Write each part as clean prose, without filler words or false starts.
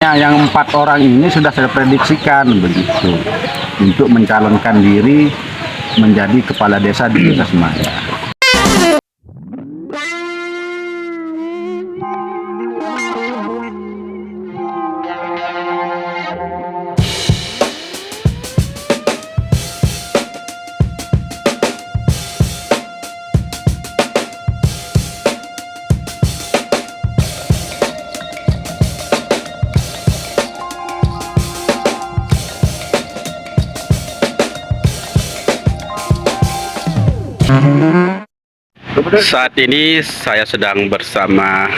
Yang 4 orang ini sudah saya prediksikan begitu untuk mencalonkan diri menjadi kepala desa di Desa Semaya. Saat ini saya sedang bersama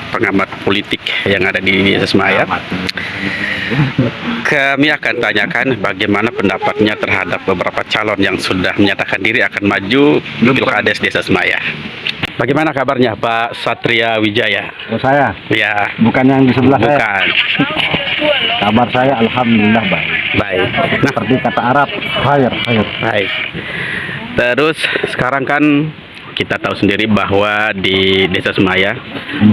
pengamat politik yang ada di Desa Semaya. Kami akan tanyakan bagaimana pendapatnya terhadap beberapa calon yang sudah menyatakan diri akan maju di Pilkades Desa Semaya. Bagaimana kabarnya Pak Satria Wijaya? Oh, saya? Ya. Bukan yang di sebelah saya? Bukan. Kabar saya alhamdulillah baik. Baik. Nah, seperti kata Arab, khair. Baik. Terus sekarang kan kita tahu sendiri bahwa di Desa Semaya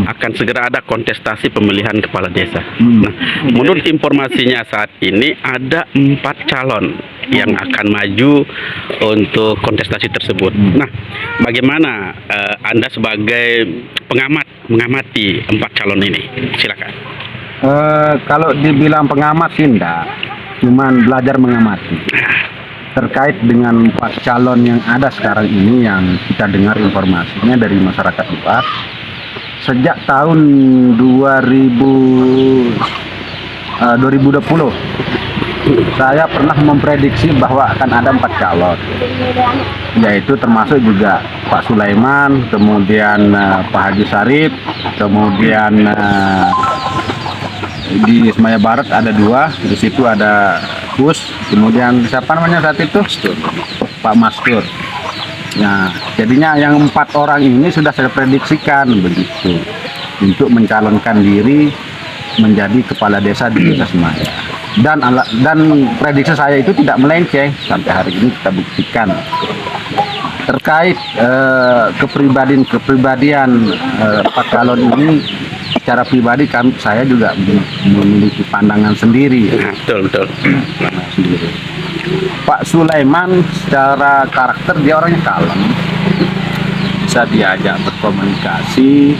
akan segera ada kontestasi pemilihan kepala desa. Nah, menurut informasinya saat ini ada 4 calon yang akan maju untuk kontestasi tersebut. Nah, bagaimana Anda sebagai pengamat mengamati 4 calon ini? Silakan. Kalau dibilang pengamat sih enggak, cuman belajar mengamati. Terkait dengan 4 calon yang ada sekarang ini yang kita dengar informasinya dari masyarakat luas, sejak tahun 2020 saya pernah memprediksi bahwa akan ada 4 calon, yaitu termasuk juga Pak Sulaiman, kemudian Pak Haji Sarip, kemudian di Semaya Barat ada 2, di situ ada Gus, kemudian siapa namanya saat itu? Pak Mastur. Nah, jadinya yang 4 orang ini sudah saya prediksikan begitu untuk mencalonkan diri menjadi kepala desa di Desa Semaya. Dan prediksi saya itu tidak melenceng, sampai hari ini kita buktikan. Terkait kepribadian 4 calon ini, secara pribadi kan saya juga memiliki pandangan sendiri. Betul. Sendiri. Pak Sulaiman secara karakter dia orangnya kalem, bisa diajak berkomunikasi.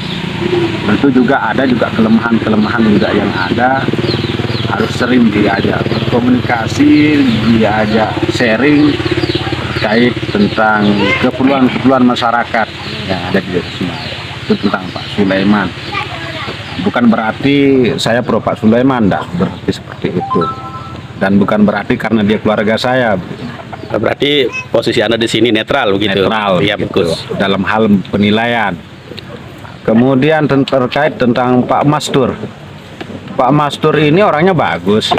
Tentu juga ada kelemahan juga yang ada, harus sering diajak berkomunikasi, diajak sharing terkait tentang keperluan masyarakat yang ada di Desa Semaya. Itu tentang Pak Sulaiman. Bukan berarti saya pro Pak Sulaiman, enggak berarti seperti itu. Dan bukan berarti karena dia keluarga saya. Berarti posisi Anda di sini netral begitu? Netral, ya, gitu, dalam hal penilaian. Kemudian terkait tentang Pak Mastur. Pak Mastur ini orangnya bagus.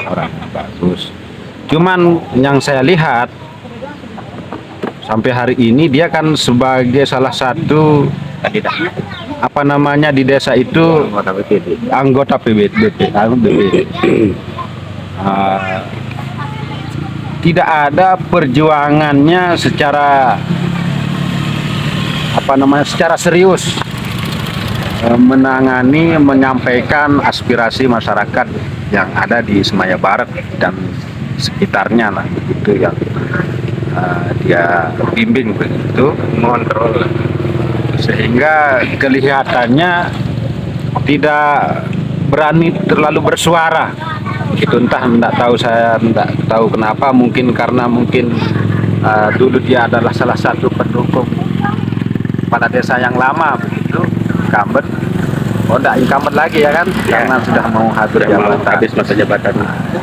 Cuman yang saya lihat sampai hari ini dia kan sebagai salah satu di desa itu anggota BPD. Tidak ada perjuangannya secara serius menyampaikan aspirasi masyarakat yang ada di Semaya Barat dan sekitarnya lah, begitu yang dia bimbing begitu, mengontrol, sehingga kelihatannya tidak berani terlalu bersuara. Itu enggak tahu kenapa, mungkin karena dulu dia adalah salah satu pendukung kepala desa yang lama begitu, incumbent. Enggak incumbent lagi ya kan, karena sudah mau habis masa jabatan.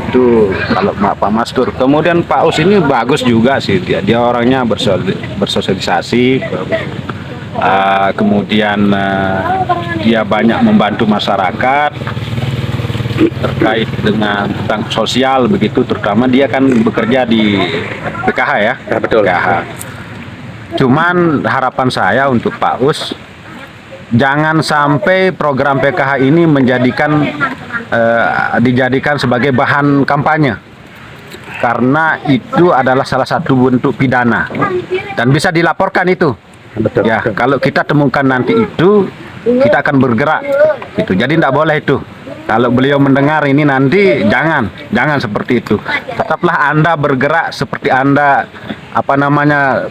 Itu kalau Pak Mastur. Kemudian Pak Us ini bagus juga sih, dia orangnya bersosialisasi. Kemudian dia banyak membantu masyarakat terkait dengan tentang sosial begitu, terutama dia kan bekerja di PKH ya. Betul. PKH. Cuman harapan saya untuk Pak Us, jangan sampai program PKH ini dijadikan sebagai bahan kampanye, karena itu adalah salah satu bentuk pidana dan bisa dilaporkan itu. Betul. Ya, kalau kita temukan nanti itu, kita akan bergerak. Gitu. Jadi tidak boleh itu. Kalau beliau mendengar ini nanti jangan seperti itu. Tetaplah Anda bergerak seperti Anda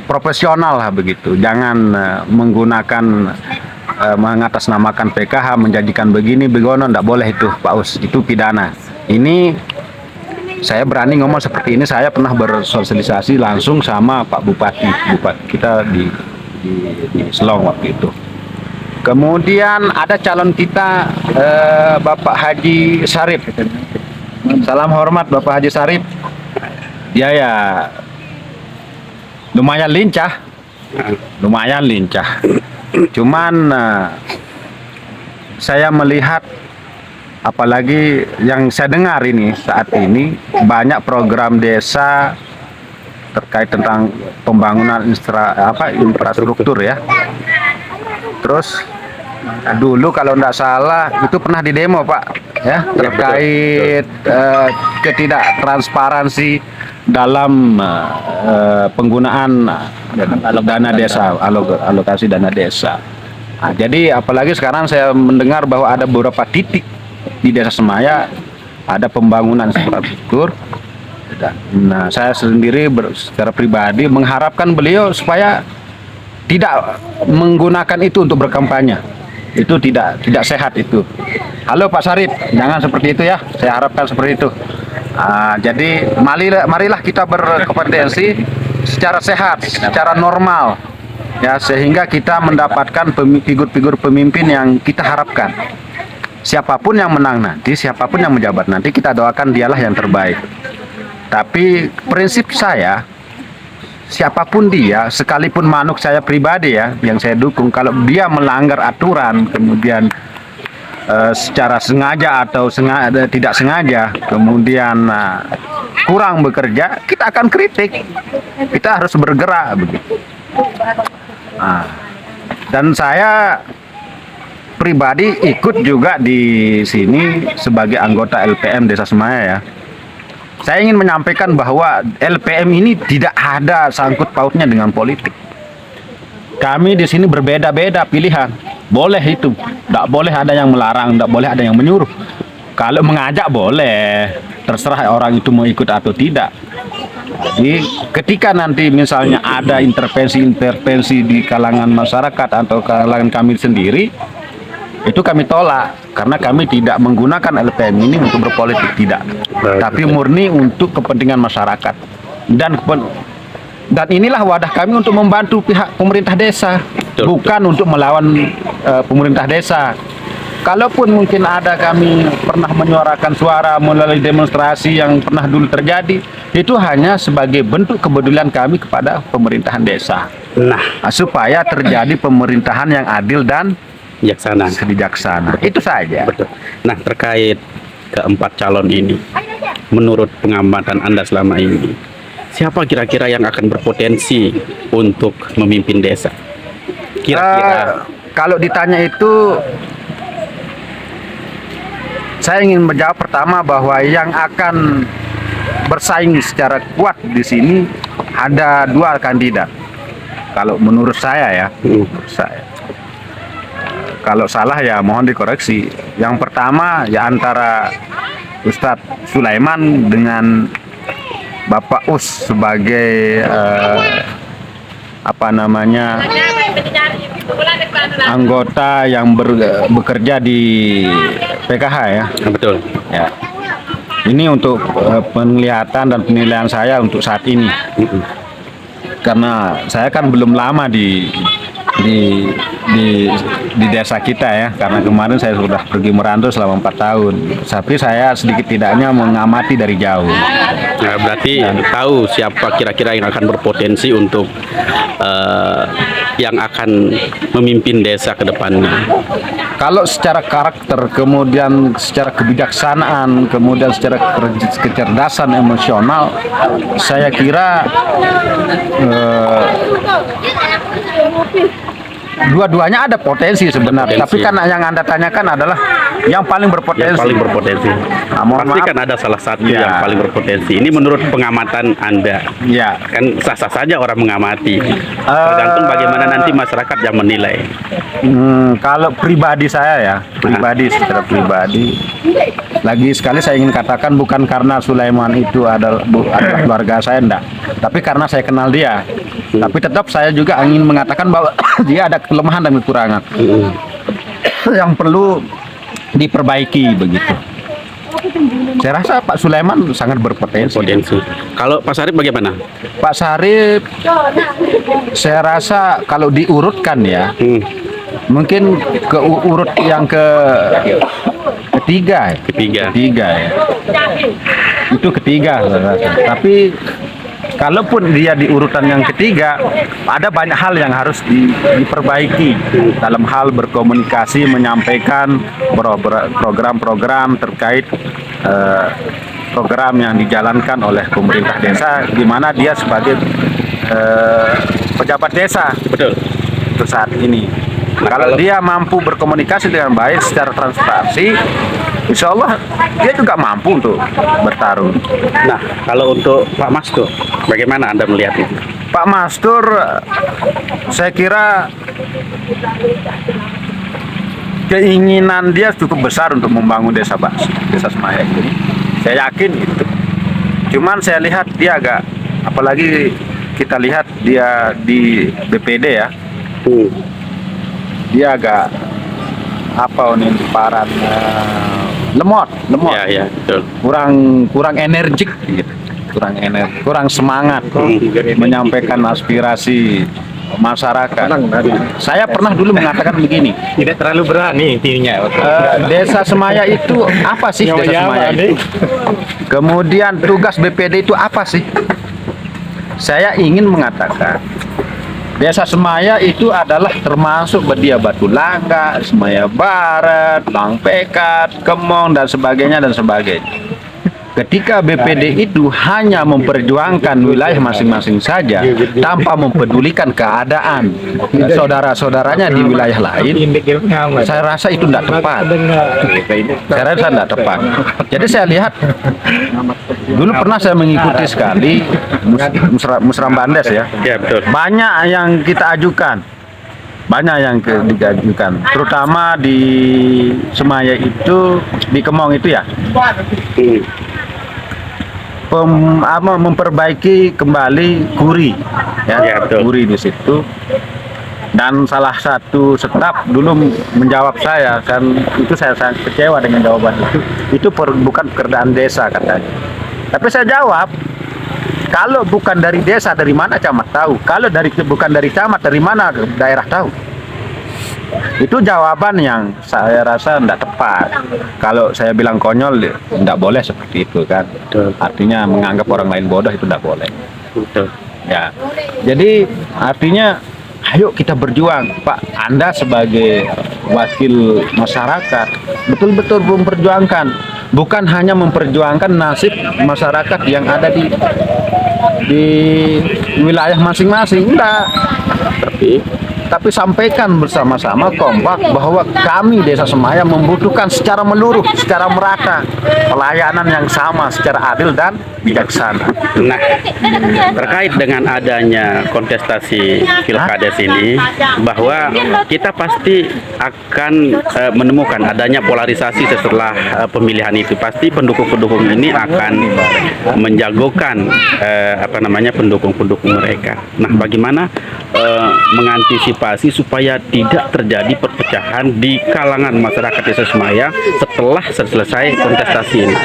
profesional lah begitu. Jangan menggunakan mengatasnamakan PKH, menjadikan begini begono, tidak boleh itu Pak Us, itu pidana. Ini saya berani ngomong seperti ini, saya pernah bersosialisasi langsung sama Pak Bupati kita di Selong waktu itu. Kemudian ada calon kita Bapak Haji Sarip. Salam hormat Bapak Haji Sarip. Dia ya lumayan lincah. Cuman saya melihat, apalagi yang saya dengar ini saat ini banyak program desa terkait tentang pembangunan infrastruktur ya. Terus dulu kalau tidak salah itu pernah di demo Pak ya, terkait ketidaktransparansi dalam penggunaan dana desa, alokasi dana desa. Nah, jadi apalagi sekarang saya mendengar bahwa ada beberapa titik di Desa Semaya ada pembangunan infrastruktur. Nah, saya sendiri secara pribadi mengharapkan beliau supaya tidak menggunakan itu untuk berkampanye. Itu tidak sehat itu. Halo Pak Sarip, jangan seperti itu ya. Saya harapkan seperti itu. Jadi marilah kita berkompetensi secara sehat, secara normal, ya, sehingga kita mendapatkan figur-figur pemimpin yang kita harapkan. Siapapun yang menang nanti, siapapun yang menjabat nanti, kita doakan dialah yang terbaik. Tapi prinsip saya, siapapun dia, sekalipun manuk saya pribadi ya, yang saya dukung, kalau dia melanggar aturan, kemudian secara sengaja atau tidak sengaja, kemudian kurang bekerja, kita akan kritik. Kita harus bergerak begitu. Dan saya pribadi ikut juga di sini sebagai anggota LPM Desa Semaya ya. Saya ingin menyampaikan bahwa LPM ini tidak ada sangkut pautnya dengan politik. Kami di sini berbeda-beda pilihan. Boleh itu, tidak boleh ada yang melarang, tidak boleh ada yang menyuruh. Kalau mengajak boleh, terserah orang itu mau ikut atau tidak. Jadi ketika nanti misalnya ada intervensi di kalangan masyarakat atau kalangan kami sendiri, itu kami tolak karena kami tidak menggunakan LPM ini untuk berpolitik, tidak. Tapi murni untuk kepentingan masyarakat. Dan inilah wadah kami untuk membantu pihak pemerintah desa, bukan untuk melawan pemerintah desa. Kalaupun mungkin ada kami pernah menyuarakan suara melalui demonstrasi yang pernah dulu terjadi, itu hanya sebagai bentuk kepedulian kami kepada pemerintahan desa. Supaya terjadi pemerintahan yang adil dan bijaksana. Itu saja. Betul. Nah, terkait keempat calon ini, menurut pengamatan Anda selama ini, siapa kira-kira yang akan berpotensi untuk memimpin desa? Kira-kira kalau ditanya itu, saya ingin menjawab pertama bahwa yang akan bersaing secara kuat di sini ada dua kandidat. Kalau menurut saya ya, menurut saya. Kalau salah ya mohon dikoreksi. Yang pertama ya antara Ustadz Sulaiman dengan Bapak Us sebagai anggota yang bekerja di PKH ya. Betul. Ya. Ini untuk penglihatan dan penilaian saya untuk saat ini. Karena saya kan belum lama di desa kita ya, karena kemarin saya sudah pergi merantau selama 4 tahun, tapi saya sedikit tidaknya mengamati dari jauh. Nah, berarti tahu siapa kira-kira yang akan berpotensi untuk yang akan memimpin desa ke depannya. Kalau secara karakter, kemudian secara kebijaksanaan, kemudian secara kecerdasan emosional, saya kira dua-duanya ada potensi sebenarnya. Potensi. Tapi kan yang Anda tanyakan adalah yang paling berpotensi. Yang paling berpotensi. Nah, mohon Pasti maaf. kan ada salah satu Ya. yang paling berpotensi. Ini menurut pengamatan Anda. Ya. Kan sah-sah saja orang mengamati. Tergantung bagaimana nanti masyarakat yang menilai. Kalau pribadi saya ya, secara pribadi, lagi sekali saya ingin katakan bukan karena Sulaiman itu adalah keluarga saya, enggak, tapi karena saya kenal dia. Tapi tetap saya juga ingin mengatakan bahwa dia ada kelemahan dan kekurangan yang perlu diperbaiki begitu. Saya rasa Pak Sulaiman sangat berpotensi. Potensi. Kalau Pak Sarip bagaimana? Pak Sarip, saya rasa kalau diurutkan ya, mungkin ke urut yang ketiga ya. Ketiga ya. Itu ketiga saya rasa. Tapi kalaupun dia di urutan yang ketiga, ada banyak hal yang harus diperbaiki dalam hal berkomunikasi, menyampaikan program-program terkait program yang dijalankan oleh pemerintah desa, di mana dia sebagai pejabat desa. Betul. Untuk saat ini. Kalau dia mampu berkomunikasi dengan baik secara transparansi, insya Allah dia juga mampu untuk bertarung. Nah, kalau untuk Pak Mastur, bagaimana Anda melihat itu? Pak Mastur, saya kira keinginan dia cukup besar untuk membangun desa Semaya ini. Saya yakin itu. Cuman saya lihat dia agak, apalagi kita lihat dia di BPD ya, dia agak lemot, Ya, betul. kurang energik gitu. kurang semangat menyampaikan aspirasi masyarakat. Saya pernah dulu mengatakan begini, Tidak terlalu berani intinya. desa Semaya itu apa sih desa Semaya itu? Kemudian tugas BPD itu apa sih? Saya ingin mengatakan Desa Semaya itu adalah termasuk Bedia Batu Langga, Semaya Barat, Langpekat, Kemong dan sebagainya. Ketika BPD itu hanya memperjuangkan wilayah masing-masing saja tanpa mempedulikan keadaan saudara-saudaranya di wilayah lain, saya rasa itu tidak tepat. Jadi saya lihat dulu pernah saya mengikuti sekali Musram Bandes ya. Ya, betul. Banyak yang kita ajukan, terutama di Semaya itu, di Kemong itu ya. Memperbaiki kembali kuri Ya, betul. kuri di situ, dan salah satu staf dulu menjawab saya, kan itu saya sangat kecewa dengan jawaban itu bukan pekerjaan desa katanya. Tapi saya jawab, kalau bukan dari desa dari mana camat tahu, kalau bukan dari camat dari mana daerah tahu. Itu jawaban yang saya rasa tidak tepat. Kalau saya bilang konyol, tidak boleh seperti itu kan. Artinya menganggap orang lain bodoh itu tidak boleh. Betul. Ya, jadi artinya ayo kita berjuang, Pak. Anda sebagai wakil masyarakat betul-betul memperjuangkan, bukan hanya memperjuangkan nasib masyarakat yang ada di wilayah masing-masing, enggak. Tapi sampaikan bersama-sama kompak bahwa kami Desa Semaya membutuhkan secara menyeluruh, secara merata pelayanan yang sama, secara adil dan bijaksana. Nah, terkait dengan adanya kontestasi pilkades ini, bahwa kita pasti akan menemukan adanya polarisasi setelah pemilihan itu. Pasti pendukung-pendukung ini akan menjagokan pendukung-pendukung mereka. Nah, bagaimana mengantisipasi supaya tidak terjadi perpecahan di kalangan masyarakat Desa Semaya setelah selesai kontestasi ini?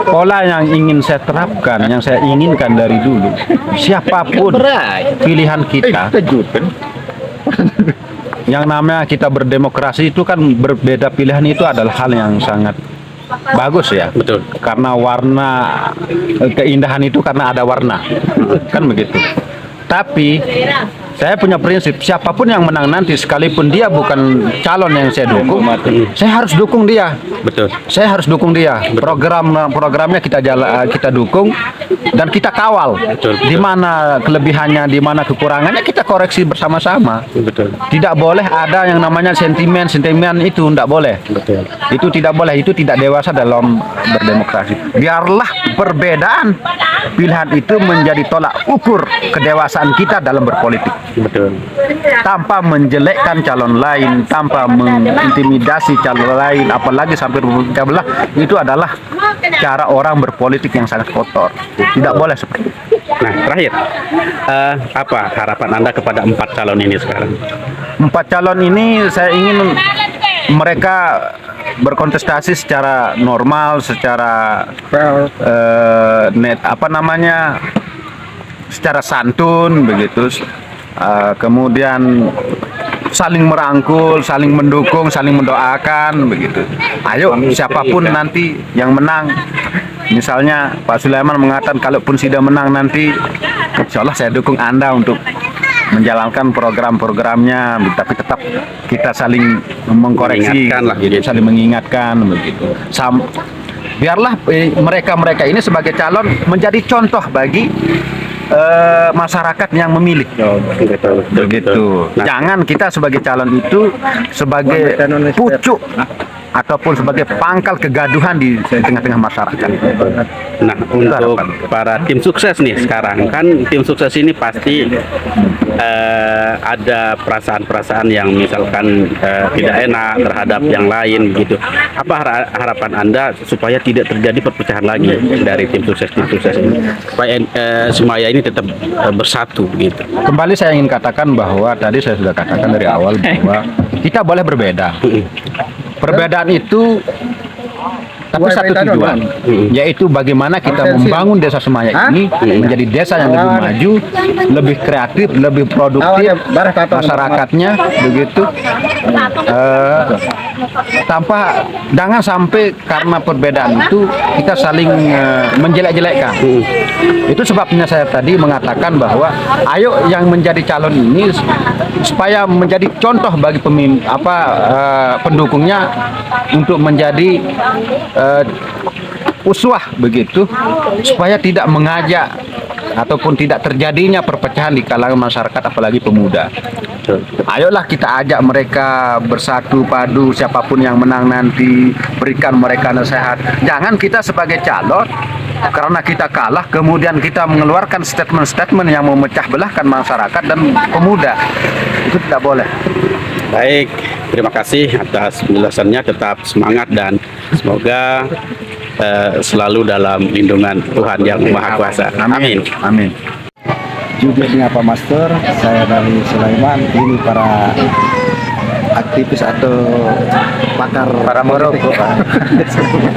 Pola yang ingin saya terapkan, yang saya inginkan dari dulu, siapapun pilihan kita, yang namanya kita berdemokrasi itu kan berbeda pilihan, itu adalah hal yang sangat bagus ya. Betul. Karena warna, keindahan itu karena ada warna, kan begitu. Tapi Saya punya prinsip, siapapun yang menang nanti, sekalipun dia bukan calon yang saya dukung, saya harus dukung dia. Betul. Saya harus dukung dia. Programnya kita dukung dan kita kawal. Betul. Di mana kelebihannya, di mana kekurangannya kita koreksi bersama-sama. Betul. Tidak boleh ada yang namanya sentimen itu tidak boleh. Betul. Itu tidak boleh, itu tidak dewasa dalam berdemokrasi. Biarlah perbedaan pilihan itu menjadi tolak ukur kedewasaan kita dalam berpolitik. Betul. Tanpa menjelekkan calon lain, tanpa mengintimidasi calon lain, apalagi sampai berpecah belah, itu adalah cara orang berpolitik yang sangat kotor. Tidak boleh seperti itu. Nah, terakhir, apa harapan Anda kepada 4 calon ini sekarang? 4 calon ini saya ingin mereka berkontestasi secara normal, secara secara santun begitu. Kemudian saling merangkul, saling mendukung, saling mendoakan begitu. Ayo siapapun nanti yang menang, misalnya Pak Sulaiman mengatakan kalaupun sudah menang nanti, insya Allah saya dukung Anda untuk menjalankan program-programnya, tapi tetap kita saling mengkoreksi, Mengingatkan lah, gitu, saling mengingatkan begitu. Biarlah mereka ini sebagai calon menjadi contoh bagi masyarakat yang memilih. Begitu. Nah, Jangan kita sebagai calon itu sebagai pucuk ataupun sebagai pangkal kegaduhan di tengah-tengah masyarakat. nah, untuk para tim sukses nih sekarang, kan tim sukses ini pasti ada perasaan-perasaan yang misalkan tidak enak terhadap yang lain begitu. Apa harapan Anda supaya tidak terjadi perpecahan lagi dari tim sukses ini, supaya Semaya ini tetap bersatu gitu? Kembali saya ingin katakan bahwa tadi saya sudah katakan dari awal bahwa kita boleh berbeda. Perbedaan itu tapi satu tujuan, yaitu bagaimana kita membangun desa Semaya ini menjadi desa yang lebih maju, lebih kreatif, lebih produktif, masyarakatnya begitu. Jangan sampai karena perbedaan itu kita saling menjelek-jelekkan. Itu sebabnya saya tadi mengatakan bahwa ayo yang menjadi calon ini supaya menjadi contoh bagi pendukungnya untuk menjadi uswah begitu, supaya tidak mengajak ataupun tidak terjadinya perpecahan di kalangan masyarakat, apalagi pemuda. Ayolah kita ajak mereka bersatu padu, siapapun yang menang nanti berikan mereka nasihat. Jangan kita sebagai calon karena kita kalah kemudian kita mengeluarkan statement-statement yang memecah belahkan masyarakat dan pemuda. Itu tidak boleh. Baik, terima kasih atas penjelasannya. Tetap semangat dan semoga selalu dalam lindungan Tuhan yang Maha Kuasa. Amin. Amin. Judulnya Pak Master, saya dari Sulaiman. Ini para aktivis atau pakar Para merokok.